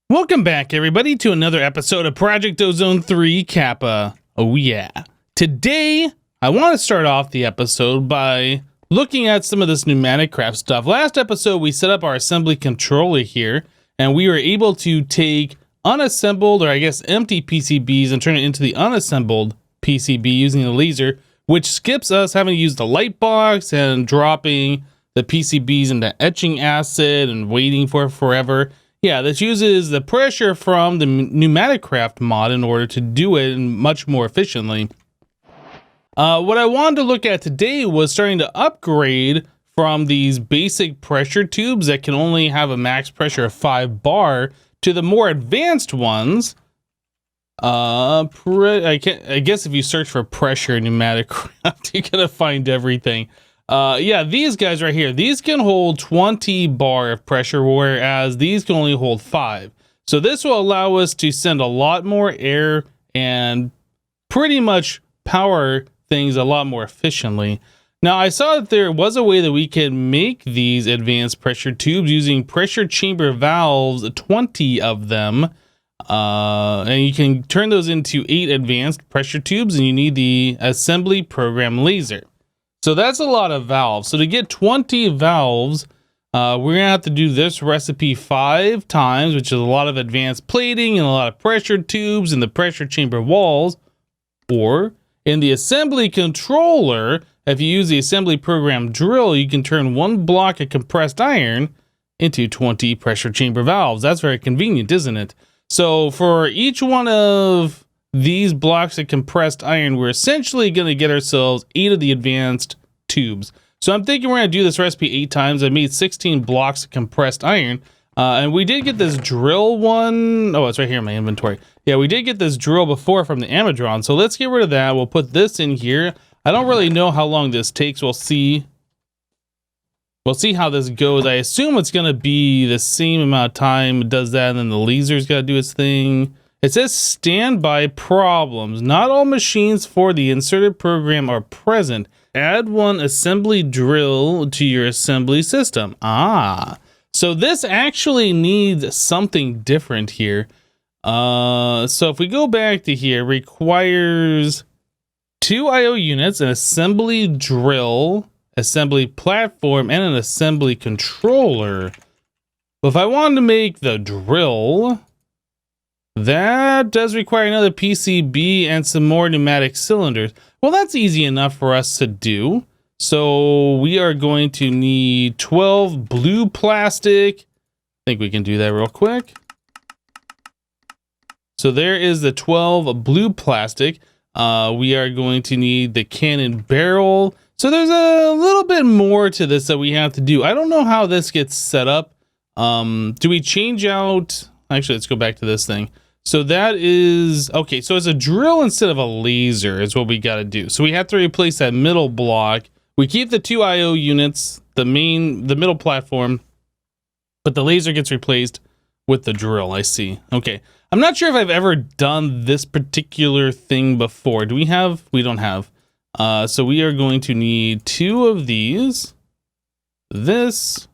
Welcome back, everybody, to another episode of Project Ozone 3 Kappa. Oh, yeah. Today, I want to start off the episode by looking at some of this Pneumatic Craft stuff. Last episode, we set up our assembly controller here, and we were able to take unassembled, or I guess empty PCBs, and turn it into the unassembled PCB using the laser, which skips us having to use the light box and dropping the PCBs into etching acid and waiting for it forever. Yeah, this uses the pressure from the Pneumatic Craft mod in order to do it much more efficiently. What I wanted to look at today was starting to upgrade from these basic pressure tubes that can only have a max pressure of 5 bar to the more advanced ones. I guess if you search for pressure Pneumatic Craft, you're gonna find everything. Yeah, these guys right here, these can hold 20 bar of pressure, whereas these can only hold 5. So this will allow us to send a lot more air and pretty much power things a lot more efficiently. Now, I saw that there was a way that we can make these advanced pressure tubes using pressure chamber valves, 20 of them. And you can turn those into 8 advanced pressure tubes, and you need the assembly program laser. So that's a lot of valves. So to get 20 valves, we're going to have to do this recipe 5 times, which is a lot of advanced plating and a lot of pressure tubes in the pressure chamber walls. Or in the assembly controller, if you use the assembly program drill, you can turn 1 block of compressed iron into 20 pressure chamber valves. That's very convenient, isn't it? So for each one of these blocks of compressed iron, we're essentially going to get ourselves 8 of the advanced tubes. So I'm thinking we're going to do this recipe 8 times. I made 16 blocks of compressed iron. And we did get this drill one. Oh, it's right here in my inventory. Yeah, we did get this drill before from the Amazon. So let's get rid of that. We'll put this in here. I don't really know how long this takes. We'll see. We'll see how this goes. I assume it's going to be the same amount of time it does that, and then the laser's got to do its thing. It says standby problems. Not all machines for the inserted program are present. Add 1 assembly drill to your assembly system. So this actually needs something different here. So if we go back to here, requires 2 IO units, an assembly drill, assembly platform, and an assembly controller. But if I wanted to make the drill, that does require another PCB and some more pneumatic cylinders. Well, that's easy enough for us to do. So we are going to need 12 blue plastic. I think we can do that real quick. So there is the 12 blue plastic. We are going to need the cannon barrel. So there's a little bit more to this that we have to do. I don't know how this gets set up. Do we change out... Actually, let's go back to this thing. So that is... Okay, so it's a drill instead of a laser is what we got to do. So we have to replace that middle block. We keep the 2 IO units, the middle platform, but the laser gets replaced with the drill, I see. Okay. I'm not sure if I've ever done this particular thing before. Do we have? We don't have. So we are going to need 2 of these. This.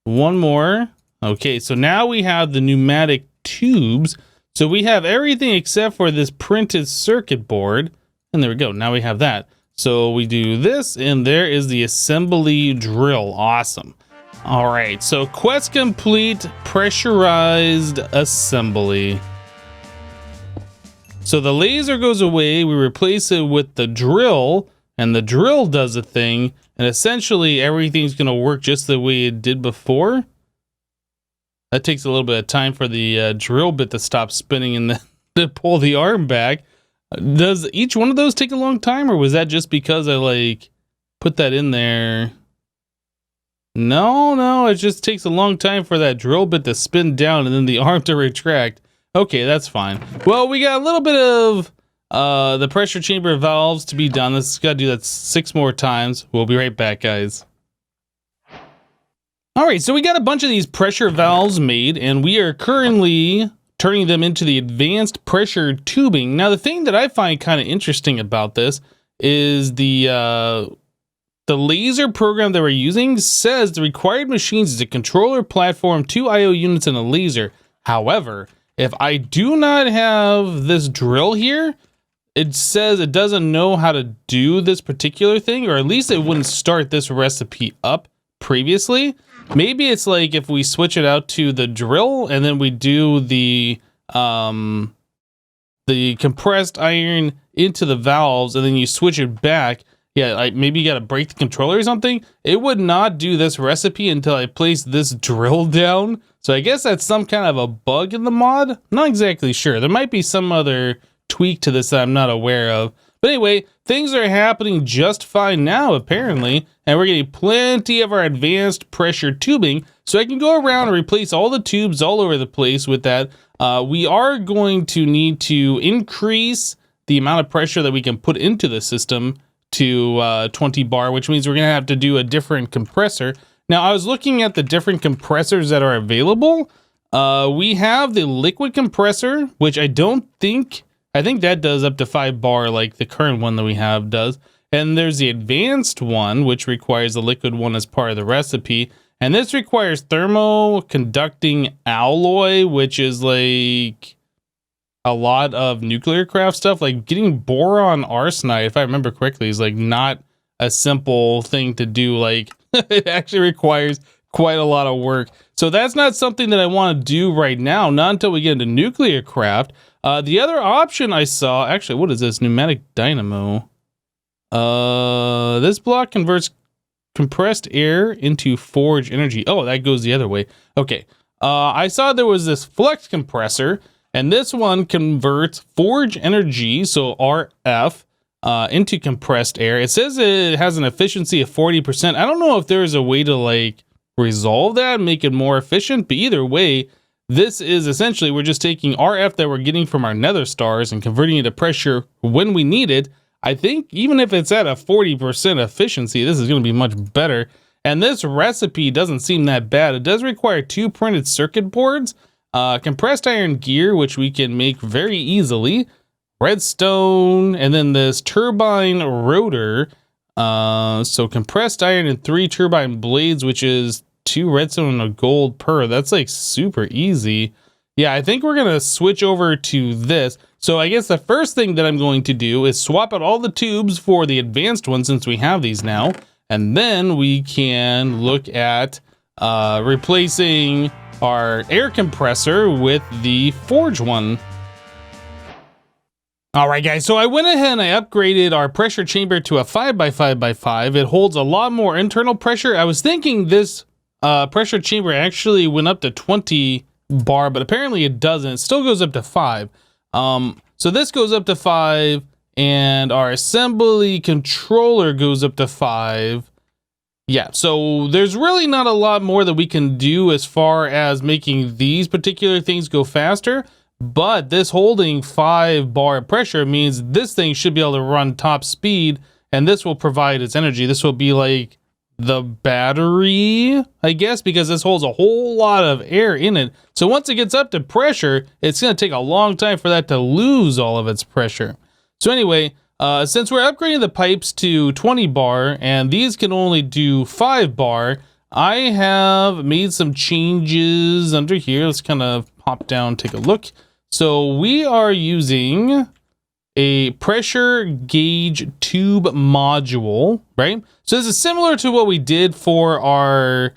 1 more. Okay, so now we have the pneumatic tubes. So we have everything except for this printed circuit board. And there we go. Now we have that. So we do this, and there is the assembly drill. Awesome. All right, so quest complete, pressurized assembly. So the laser goes away. We replace it with the drill, and the drill does a thing. And essentially, everything's going to work just the way it did before. That takes a little bit of time for the drill bit to stop spinning and then to pull the arm back. Does each one of those take a long time, or was that just because I like put that in there? No, it just takes a long time for that drill bit to spin down and then the arm to retract. Okay, that's fine. Well, we got a little bit of the pressure chamber valves to be done. Let's got to do that 6 more times. We'll be right back, guys. All right, so we got a bunch of these pressure valves made, and we are currently turning them into the advanced pressure tubing. Now, the thing that I find kind of interesting about this is the the laser program that we're using says the required machines is a controller platform, 2 I/O units, and a laser. However, if I do not have this drill here, it says it doesn't know how to do this particular thing, or at least it wouldn't start this recipe up previously. Maybe it's like if we switch it out to the drill and then we do the compressed iron into the valves and then you switch it back. Yeah, like maybe you got to break the controller or something. It would not do this recipe until I place this drill down. So I guess that's some kind of a bug in the mod. Not exactly sure. There might be some other tweak to this that I'm not aware of. But anyway, things are happening just fine now, apparently. And we're getting plenty of our advanced pressure tubing. So I can go around and replace all the tubes all over the place with that. We are going to need to increase the amount of pressure that we can put into the system to 20 bar, which means we're going to have to do a different compressor. Now, I was looking at the different compressors that are available. We have the liquid compressor, which I think that does up to 5 bar like the current one that we have does. And there's the advanced one, which requires the liquid one as part of the recipe. And this requires thermo-conducting alloy, which is like a lot of nuclear craft stuff. Like getting boron arsenide, if I remember correctly, is like not a simple thing to do. Like it actually requires quite a lot of work. So that's not something that I want to do right now, not until we get into nuclear craft. The other option I saw, actually, what is this? Pneumatic Dynamo. This block converts compressed air into forged energy. Oh, that goes the other way. Okay. I saw there was this flex compressor, and this one converts forged energy, so RF, into compressed air. It says it has an efficiency of 40%. I don't know if there's a way to like resolve that and make it more efficient, but either way, this is essentially, we're just taking RF that we're getting from our nether stars and converting it to pressure when we need it. I think even if it's at a 40% efficiency, this is going to be much better. And this recipe doesn't seem that bad. It does require 2 printed circuit boards, compressed iron gear, which we can make very easily, redstone, and then this turbine rotor. So compressed iron and 3 turbine blades, which is 2 redstone and a gold per. That's like super easy. Yeah, I think we're gonna switch over to this. So I guess the first thing that I'm going to do is swap out all the tubes for the advanced one, since we have these now, and then we can look at replacing our air compressor with the forge one. All right, guys, so I went ahead and I upgraded our pressure chamber to a 5x5x5. It holds a lot more internal pressure. I was thinking this pressure chamber actually went up to 20 bar, but apparently it doesn't. It still goes up to 5. So this goes up to 5, and our assembly controller goes up to 5. Yeah, so there's really not a lot more that we can do as far as making these particular things go faster, but this holding 5 bar pressure means this thing should be able to run top speed, and this will provide its energy. This will be like the battery, I guess, because this holds a whole lot of air in it. So once it gets up to pressure, it's going to take a long time for that to lose all of its pressure. So anyway, since we're upgrading the pipes to 20 bar and these can only do 5 bar, I have made some changes under here. Let's kind of hop down, take a look. So we are using a pressure gauge tube module, right? So this is similar to what we did for our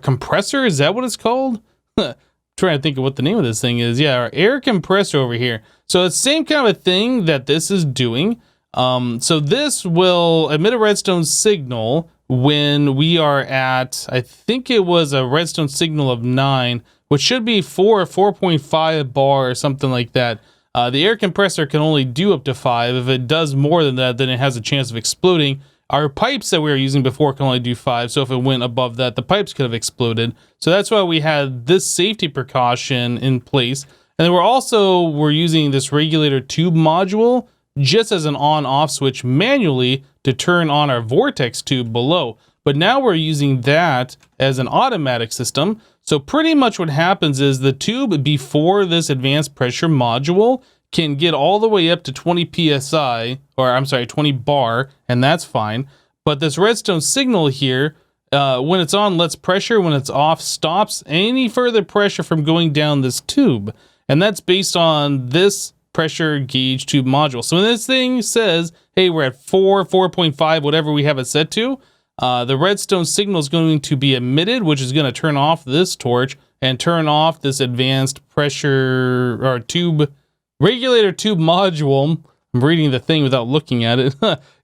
compressor. Is that what it's called? Trying to think of what the name of this thing is. Yeah, our air compressor over here. So it's the same kind of thing that this is doing. So this will emit a redstone signal when we are at, I think it was a redstone signal of 9, which should be 4 or 4.5 bar or something like that. The air compressor can only do up to 5. If it does more than that, then it has a chance of exploding. Our pipes that we were using before can only do 5, so if it went above that, the pipes could have exploded. So that's why we had this safety precaution in place. And then we're using this regulator tube module just as an on-off switch manually to turn on our vortex tube below. But now we're using that as an automatic system. So pretty much what happens is the tube before this advanced pressure module can get all the way up to 20 psi, or I'm sorry, 20 bar, and that's fine. But this redstone signal here, when it's on, lets pressure. When it's off, stops any further pressure from going down this tube. And that's based on this pressure gauge tube module. So when this thing says, hey, we're at 4.5, whatever we have it set to, the redstone signal is going to be emitted, which is going to turn off this torch and turn off this advanced pressure or tube regulator tube module. I'm reading the thing without looking at it.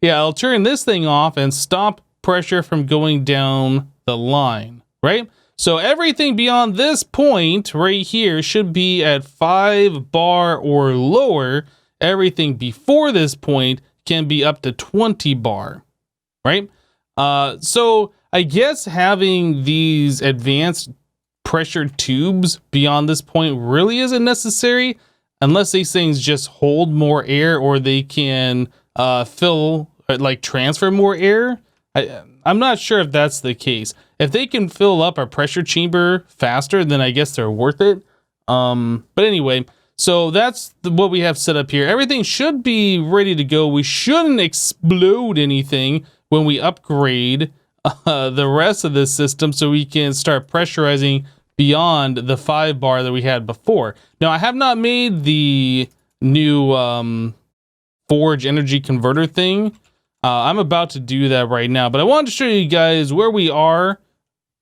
Yeah, I'll turn this thing off and stop pressure from going down the line, right? So everything beyond this point right here should be at 5 bar or lower. Everything before this point can be up to 20 bar, right? So I guess having these advanced pressure tubes beyond this point really isn't necessary, unless these things just hold more air, or they can transfer more air. I'm not sure if that's the case. If they can fill up our pressure chamber faster, then I guess they're worth it. But anyway, so that's what we have set up here. Everything should be ready to go. We shouldn't explode anything when we upgrade the rest of this system, so we can start pressurizing beyond the 5 bar that we had before. Now, I have not made the new forge energy converter thing. I'm about to do that right now, but I wanted to show you guys where we are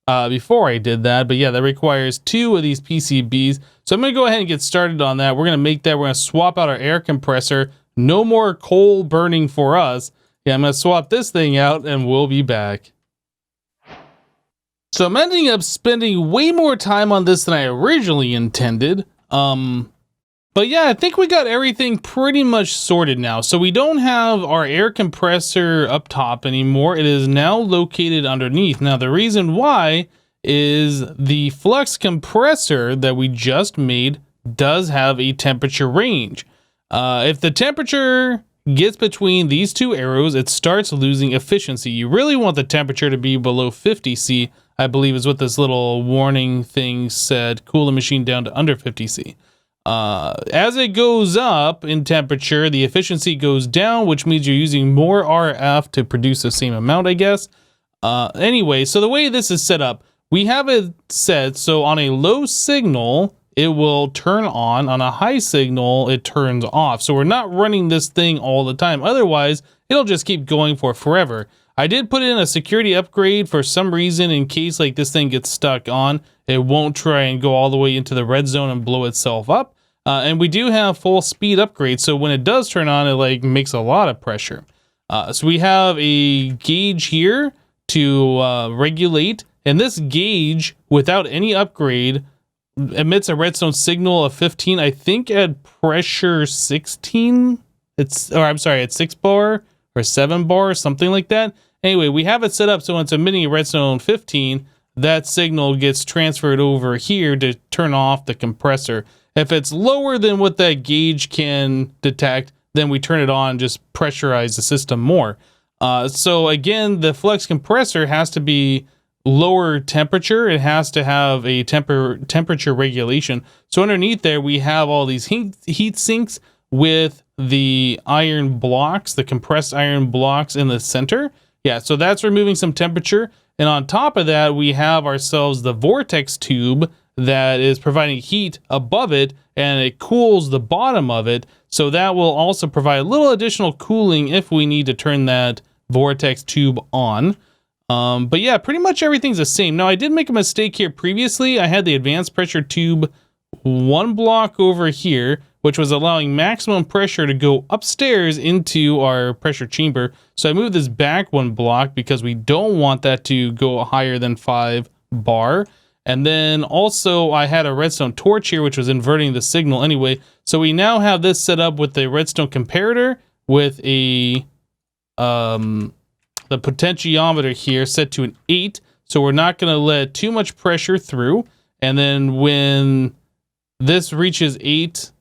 before I did that. But yeah, that requires 2 of these PCBs. So I'm going to go ahead and get started on that. We're going to make that. We're going to swap out our air compressor. No more coal burning for us. Yeah, I'm going to swap this thing out and we'll be back. So I'm ending up spending way more time on this than I originally intended. But yeah, I think we got everything pretty much sorted now. So we don't have our air compressor up top anymore. It is now located underneath. Now the reason why is the flux compressor that we just made does have a temperature range. If the temperature gets between these 2 arrows, it starts losing efficiency. You really want the temperature to be below 50 C, I believe is what this little warning thing said. Cool the machine down to under 50 C. As it goes up in temperature, the efficiency goes down, which means you're using more RF to produce the same amount, I guess. Anyway, so the way this is set up, we have it set so on a low signal, it will turn on a high signal, it turns off. So we're not running this thing all the time. Otherwise, it'll just keep going for forever. I did put in a security upgrade for some reason in case like this thing gets stuck on. It won't try and go all the way into the red zone and blow itself up. And we do have full speed upgrades. So when it does turn on, it like makes a lot of pressure. So we have a gauge here to regulate. And this gauge, without any upgrade, emits a redstone signal of 15. I think at pressure 16, at 6 bar or 7 bar, something like that. Anyway, we have it set up so when it's emitting a redstone 15, that signal gets transferred over here to turn off the compressor. If it's lower than what that gauge can detect, then we turn it on and just pressurize the system more. So again, the flux compressor has to be lower temperature. It has to have a temperature regulation. So underneath there, we have all these heat sinks with the iron blocks, the compressed iron blocks in the center. Yeah, so that's removing some temperature. And on top of that, we have ourselves the vortex tube that is providing heat above it, and it cools the bottom of it. So that will also provide a little additional cooling if we need to turn that vortex tube on. But yeah, pretty much everything's the same. Now, I did make a mistake here previously. I had the advanced pressure tube 1 block over here, which was allowing maximum pressure to go upstairs into our pressure chamber. So I moved this back 1 block because we don't want that to go higher than 5 bar. And then also I had a redstone torch here, which was inverting the signal anyway. So we now have this set up with the redstone comparator with a the potentiometer here set to an 8. So we're not going to let too much pressure through. And then when this reaches 8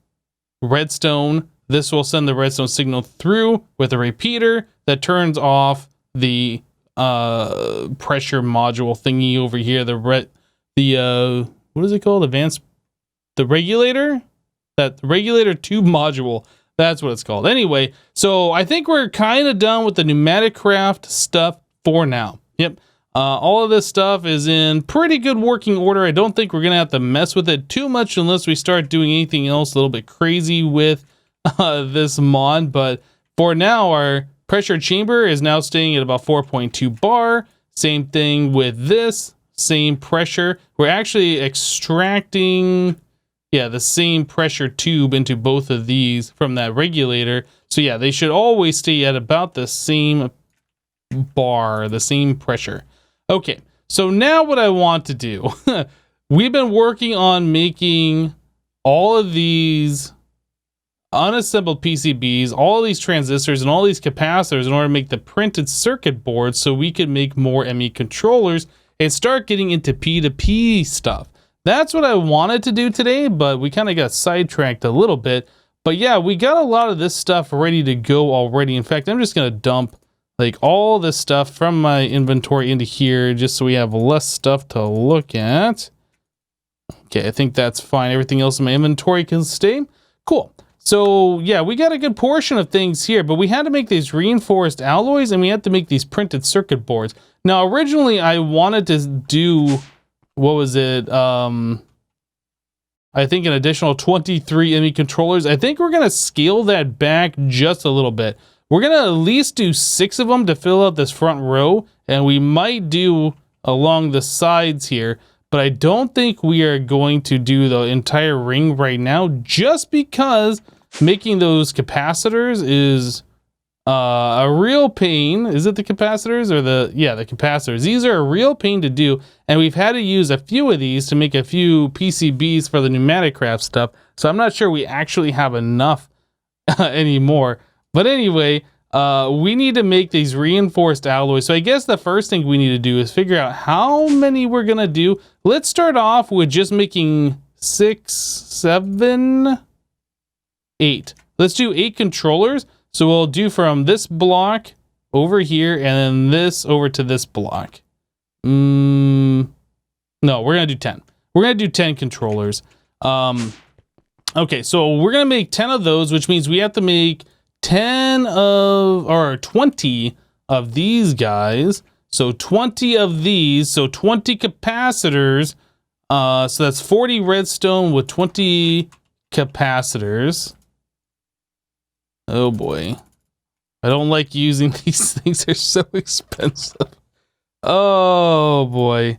redstone, this will send the redstone signal through with a repeater that turns off the pressure module thingy over here. What is it called? The regulator? that regulator tube module. That's what it's called. Anyway, so I think we're kind of done with the Pneumaticcraft stuff for now. Yep. All of this stuff is in pretty good working order. I don't think we're going to have to mess with it too much unless we start doing anything else a little bit crazy with this mod. But for now, our pressure chamber is now staying at about 4.2 bar. Same thing with this, same pressure. We're actually extracting, yeah, the same pressure tube into both of these from that regulator. So yeah, they should always stay at about the same bar, the same pressure. Okay, so now what I want to do, we've been working on making all of these unassembled PCBs, all these transistors and all these capacitors in order to make the printed circuit boards so we could make more ME controllers and start getting into P2P stuff. That's what I wanted to do today, but we kind of got sidetracked a little bit. But yeah, we got a lot of this stuff ready to go already. In fact, I'm just going to dump like all this stuff from my inventory into here just so we have less stuff to look at. Okay, I think that's fine. Everything else in my inventory can stay. Cool. So yeah, we got a good portion of things here, but we had to make these reinforced alloys and we had to make these printed circuit boards. Now, originally I wanted to do, what was it? I think an additional 23 ME controllers. I think we're going to scale that back just a little bit. We're going to at least do 6 of them to fill out this front row, and we might do along the sides here, but I don't think we are going to do the entire ring right now just because making those capacitors is a real pain. Is it the capacitors or the capacitors? These are a real pain to do, and we've had to use a few of these to make a few PCBs for the Pneumaticcraft stuff, so I'm not sure we actually have enough anymore. But anyway, we need to make these reinforced alloys. So I guess the first thing we need to do is figure out how many we're going to do. Let's start off with just making 6, 7, 8. Let's do 8 controllers. So we'll do from this block over here and then this over to this block. No, we're going to do 10. We're going to do 10 controllers. Okay, so we're going to make 10 of those, which means we have to make 20 of these guys. So 20 of these, so 20 capacitors. So that's 40 redstone with 20 capacitors. Oh boy. I don't like using these things. They're so expensive. Oh boy.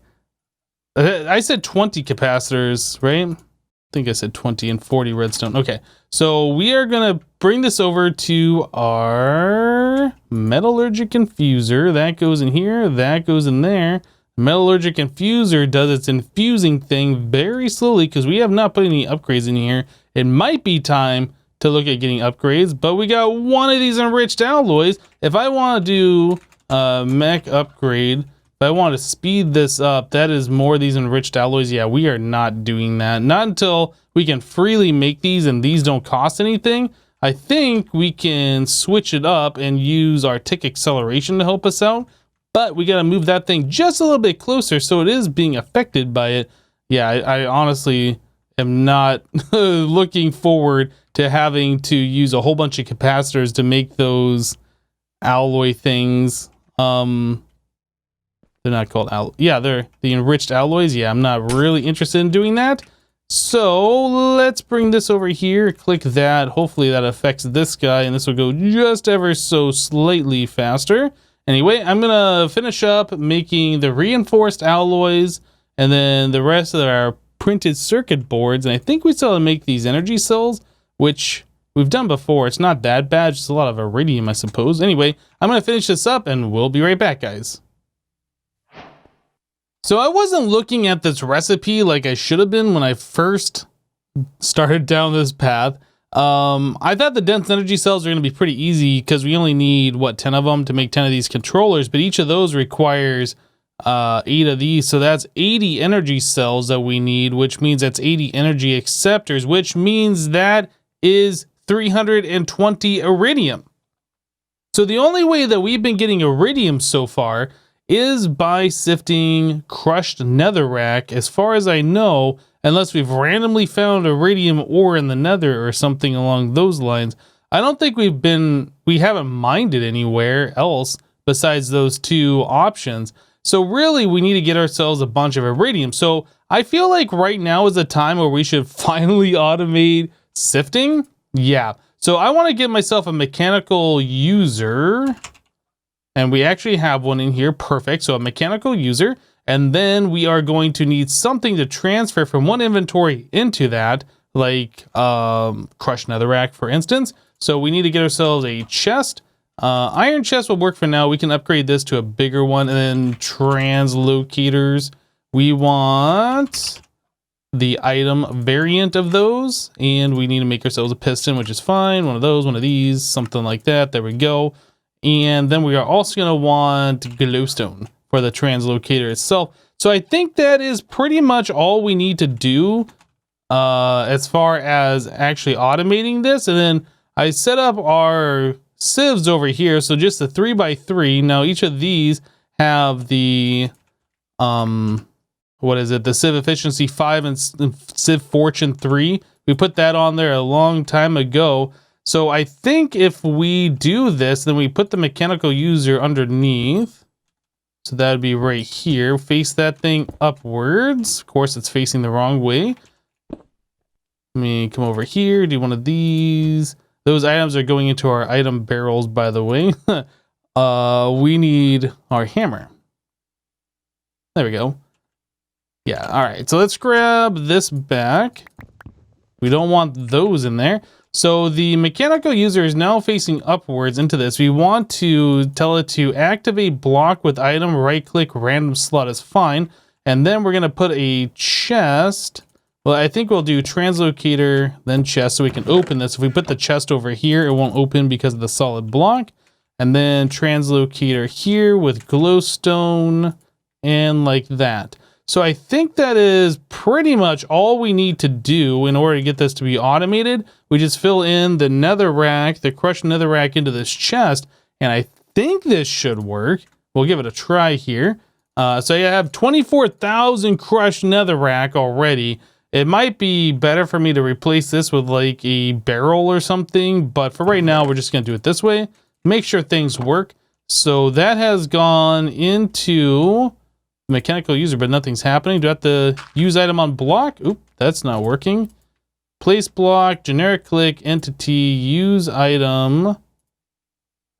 I said 20 capacitors, right? I think I said 20 and 40 redstone. Okay, so we are going to bring this over to our metallurgic infuser. That goes in here, that goes in there. Metallurgic infuser does its infusing thing very slowly because we have not put any upgrades in here. It might be time to look at getting upgrades, but we got one of these enriched alloys. If I want to do a mech upgrade, if I want to speed this up, that is more of these enriched alloys. Yeah, we are not doing that. Not until we can freely make these and these don't cost anything. I think we can switch it up and use our tick acceleration to help us out, but we got to move that thing just a little bit closer so it is being affected by it. Yeah, I honestly am not looking forward to having to use a whole bunch of capacitors to make those alloy things. They're not called alloy. Yeah, they're the enriched alloys. Yeah, I'm not really interested in doing that. So let's bring this over here, click that. Hopefully that affects this guy and this will go just ever so slightly faster. Anyway, I'm gonna finish up making the reinforced alloys and then the rest of our printed circuit boards. And I think we still have to make these energy cells, which we've done before. It's not that bad, just a lot of iridium, I suppose. Anyway, I'm gonna finish this up and we'll be right back, guys. So I wasn't looking at this recipe like I should have been when I first started down this path. I thought the dense energy cells are going to be pretty easy because we only need, what, 10 of them to make 10 of these controllers, but each of those requires 8 of these. So that's 80 energy cells that we need, which means that's 80 energy acceptors, which means that is 320 iridium. So the only way that we've been getting iridium so far is by sifting crushed netherrack, as far as I know, unless we've randomly found iridium ore in the nether or something along those lines. I don't think we haven't mined it anywhere else besides those two options. So really we need to get ourselves a bunch of iridium. So I feel like right now is a time where we should finally automate sifting. Yeah. So I want to get myself a mechanical user, and we actually have one in here. Perfect. So a mechanical user, and then we are going to need something to transfer from one inventory into that, like crushed netherrack, for instance. So we need to get ourselves a chest. Iron chest will work for now. We can upgrade this to a bigger one. And then translocators, we want the item variant of those, and we need to make ourselves a piston, which is fine. One of those, one of these, something like that. There we go. And then we are also going to want glowstone for the translocator itself. So I think that is pretty much all we need to do as far as actually automating this. And then I set up our sieves over here. So just the 3x3. Now each of these have the what is it? The sieve efficiency 5 and sieve fortune 3. We put that on there a long time ago. So I think if we do this, then we put the mechanical user underneath. So that would be right here. Face that thing upwards. Of course, it's facing the wrong way. Let me come over here, do one of these. Those items are going into our item barrels, by the way. We need our hammer. There we go. Yeah, all right. So let's grab this back. We don't want those in there. So the mechanical user is now facing upwards into this. We want to tell it to activate block with item, right click, random slot is fine. And then we're going to put a chest. Well, I think we'll do translocator, then chest, so we can open this. If we put the chest over here, it won't open because of the solid block. And then translocator here with glowstone and like that. So I think that is pretty much all we need to do in order to get this to be automated. We just fill in the netherrack, the crushed netherrack into this chest, and I think this should work. We'll give it a try here. So I have 24,000 crushed netherrack already. It might be better for me to replace this with like a barrel or something, but for right now, we're just gonna do it this way. Make sure things work. So that has gone into mechanical user, but nothing's happening. Do I have to use item on block? Oop, that's not working. Place block, generic click, entity, use item,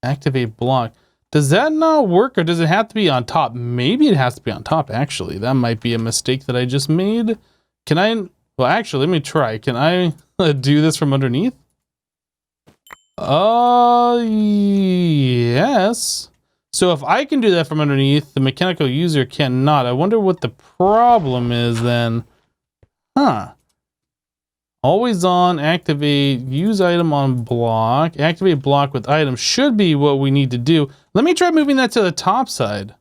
activate block. Does that not work, or does it have to be on top? Maybe it has to be on top, actually. That might be a mistake that I just made. Can I, well, actually, let me try. Can I do this from underneath? Yes. So if I can do that from underneath, the mechanical user cannot. I wonder what the problem is then. Huh. Always on, activate, use item on block, activate block with item should be what we need to do. Let me try moving that to the top side.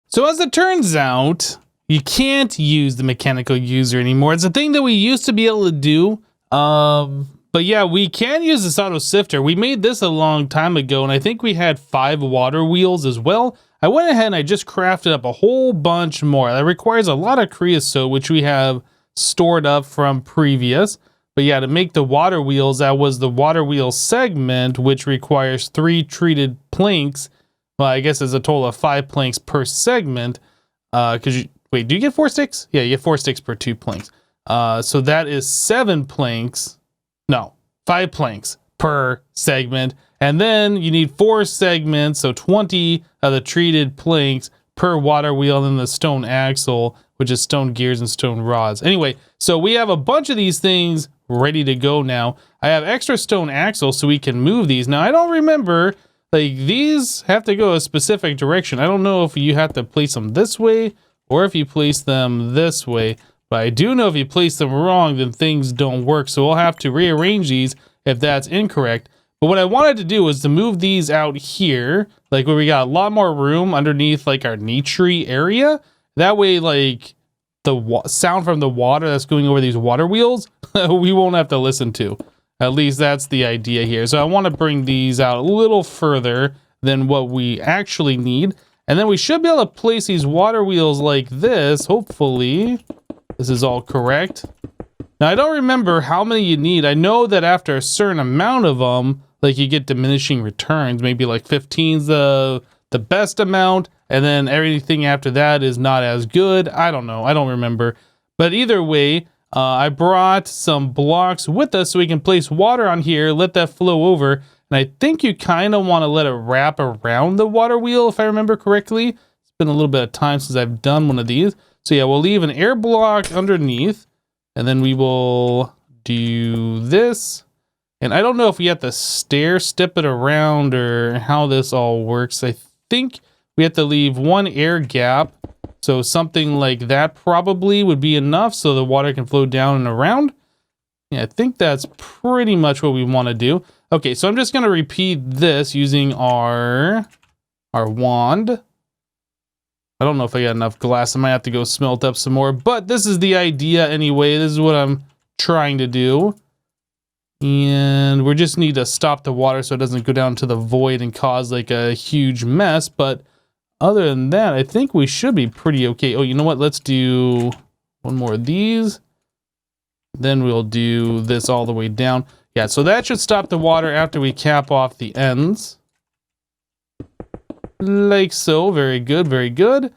So as it turns out, you can't use the mechanical user anymore. It's a thing that we used to be able to do. But yeah, we can use this auto sifter. We made this a long time ago, and I think we had 5 water wheels as well. I went ahead and I just crafted up a whole bunch more. That requires a lot of creosote, which we have stored up from previous. But yeah, to make the water wheels, that was the water wheel segment, which requires 3 treated planks. Well, I guess it's a total of 5 planks per segment. Wait, do you get 4 sticks? Yeah, you get 4 sticks per 2 planks. So that is 7 planks. No, 5 planks per segment. And then you need 4 segments, so 20 of the treated planks per water wheel, and then the stone axle, which is stone gears and stone rods. Anyway, so we have a bunch of these things ready to go now. I have extra stone axle so we can move these. Now, I don't remember, like, these have to go a specific direction. I don't know if you have to place them this way or if you place them this way. But I do know if you place them wrong, then things don't work. So we'll have to rearrange these if that's incorrect. But what I wanted to do was to move these out here, like where we got a lot more room underneath like our niche area. That way, like the sound from the water that's going over these water wheels, we won't have to listen to. At least that's the idea here. So I want to bring these out a little further than what we actually need. And then we should be able to place these water wheels like this. Hopefully this is all correct. Now, I don't remember how many you need. I know that after a certain amount of them, like you get diminishing returns. Maybe like 15's the best amount, and then everything after that is not as good. I don't know. I don't remember. But either way, I brought some blocks with us so we can place water on here, let that flow over. And I think you kind of want to let it wrap around the water wheel, if I remember correctly. It's been a little bit of time since I've done one of these. So yeah, we'll leave an air block underneath, and then we will do this. And I don't know if we have to step it around or how this all works. I think we have to leave one air gap. So something like that probably would be enough so the water can flow down and around. Yeah, I think that's pretty much what we want to do. Okay, so I'm just going to repeat this using our wand. I don't know if I got enough glass. I might have to go smelt up some more, but this is the idea anyway. This is what I'm trying to do. And we just need to stop the water so it doesn't go down to the void and cause like a huge mess. But other than that, I think we should be pretty okay. Oh, you know what? Let's do one more of these. Then we'll do this all the way down. Yeah, so that should stop the water after we cap off the ends. Like so. Very good, very good.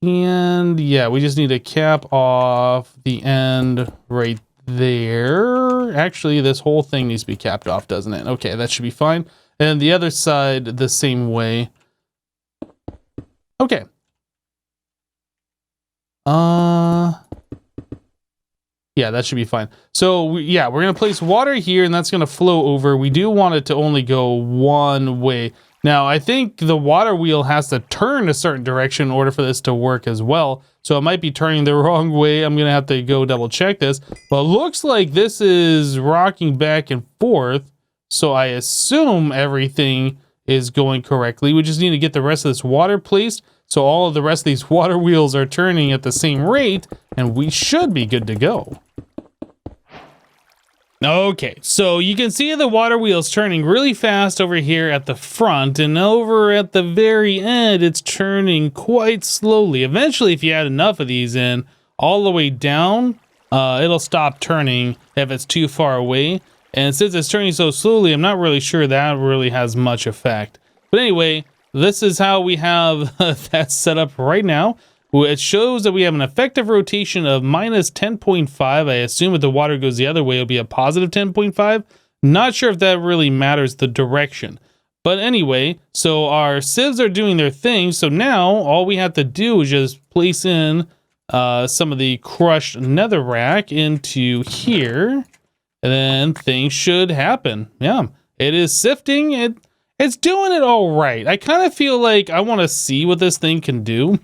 And yeah, we just need to cap off the end right there. Actually, this whole thing needs to be capped off, doesn't it? Okay, that should be fine. And the other side the same way. Okay. Yeah, that should be fine. So yeah, we're gonna place water here and that's gonna flow over. We do want it to only go one way. Now, I think the water wheel has to turn a certain direction in order for this to work as well. So it might be turning the wrong way. I'm gonna have to go double check this. But it looks like this is rocking back and forth. So I assume everything is going correctly. We just need to get the rest of this water placed. So all of the rest of these water wheels are turning at the same rate, and we should be good to go. Okay, so you can see the water wheels turning really fast over here at the front, and over at the very end, it's turning quite slowly. Eventually, if you add enough of these in, all the way down, it'll stop turning if it's too far away. And since it's turning so slowly, I'm not really sure that really has much effect. But anyway, this is how we have that set up right now. It shows that we have an effective rotation of minus 10.5. I assume if the water goes the other way, it'll be a positive 10.5. Not sure if that really matters the direction. But anyway, so our sieves are doing their thing. So now all we have to do is just place in some of the crushed netherrack into here. And then things should happen. Yeah, it is sifting. It's doing it all right. I kind of feel like I want to see what this thing can do.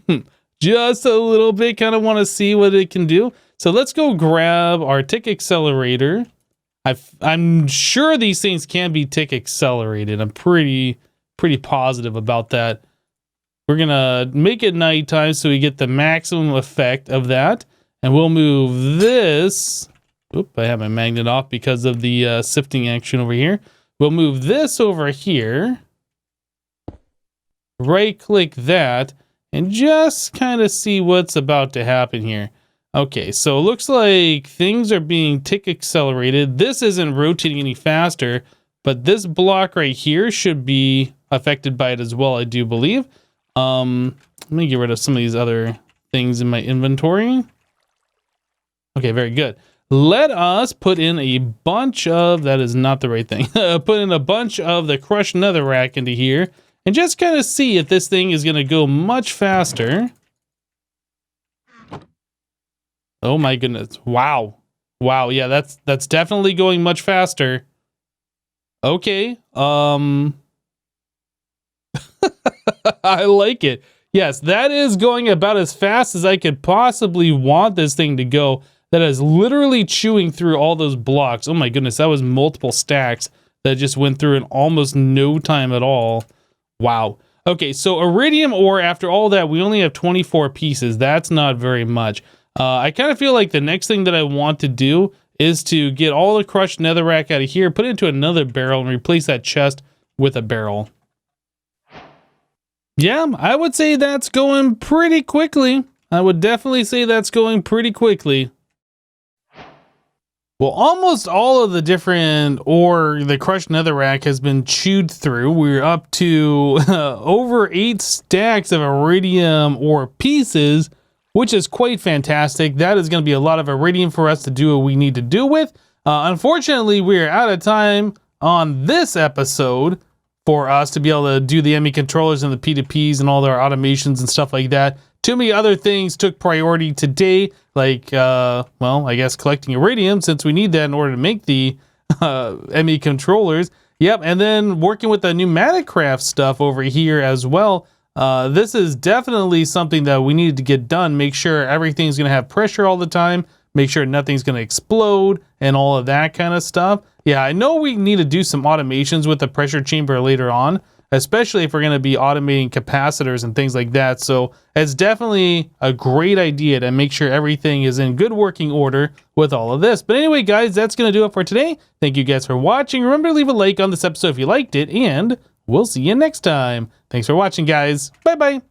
Just a little bit, kind of want to see what it can do. So let's go grab our tick accelerator. I'm sure these things can be tick accelerated. I'm pretty positive about that. We're gonna make it nighttime so we get the maximum effect of that. And we'll move this. Oop, I have my magnet off because of the sifting action over here. We'll move this over here. Right click that. And just kind of see what's about to happen here. Okay, so it looks like things are being tick accelerated. This isn't rotating any faster, but this block right here should be affected by it as well, I do believe. Let me get rid of some of these other things in my inventory. Okay, very good. Let us put in a bunch of, that is not the right thing. Put in a bunch of the crushed netherrack into here. And just kind of see if this thing is going to go much faster. Oh my goodness. Wow. Wow. Yeah, that's definitely going much faster. Okay. I like it. Yes, that is going about as fast as I could possibly want this thing to go. That is literally chewing through all those blocks. Oh my goodness, that was multiple stacks that just went through in almost no time at all. Wow. Okay, so iridium ore, after all that, we only have 24 pieces. That's not very much. I kind of feel like the next thing that I want to do is to get all the crushed netherrack out of here, put it into another barrel, and replace that chest with a barrel. Yeah, I would say that's going pretty quickly. I would definitely say that's going pretty quickly. Well, almost all of the different ore, the crushed netherrack has been chewed through. We're up to over 8 stacks of iridium ore pieces, which is quite fantastic. That is going to be a lot of iridium for us to do what we need to do with. Unfortunately, we're out of time on this episode for us to be able to do the ME controllers and the P2Ps and all their automations and stuff like that. Too many other things took priority today, like, well, I guess collecting iridium, since we need that in order to make the ME controllers. Yep, and then working with the Pneumatic Craft stuff over here as well. This is definitely something that we needed to get done. Make sure everything's going to have pressure all the time. Make sure nothing's going to explode and all of that kind of stuff. Yeah, I know we need to do some automations with the pressure chamber later on, especially if we're going to be automating capacitors and things like that. So it's definitely a great idea to make sure everything is in good working order with all of this. But anyway, guys, that's going to do it for today. Thank you guys for watching. Remember to leave a like on this episode if you liked it, and we'll see you next time. Thanks for watching, guys. Bye-bye.